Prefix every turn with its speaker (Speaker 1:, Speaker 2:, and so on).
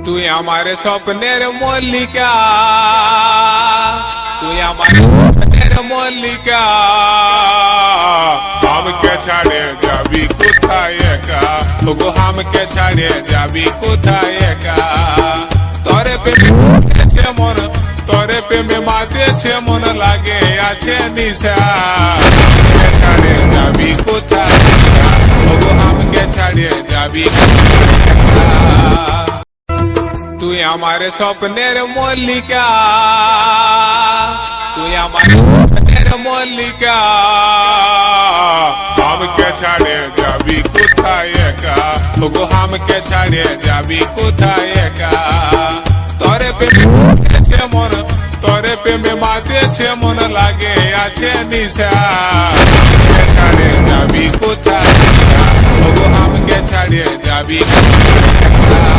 Speaker 1: তুই আমার স্বপ্নের মল্লিকা, তুই আমার স্বপ্নের মল্লিকা, আমাকে ছাড়ে যাবি কোথায় একা, ওগো আমাকে ছাড়ে যাবি কোথায় একা। তরে প্রেমে মাতেছে মন, তরে প্রেমে মাতেছে মন, লাগে আছে নিশা, আমাকে ছাড়ে যাবি কোথায় একা, ওগো আমাকে ছাড়ে যাবি কোথায় একা। তুই আমার স্বপ্নের মল্লিকা, তুই আমার স্বপ্নের মল্লিকা, আমাকে ছাড়ে যাবি কোথায় একা, ওগো আমাকে ছাড়ে যাবি কোথায় একা। তরে প্রেমে মাতেছে মন, তরে প্রেমে মাতেছে মন, লাগে আছে নিশা, আমাকে ছাড়ে যাবি কোথায় একা, ওগো আমাকে ছাড়ে যাবি কোথায় একা।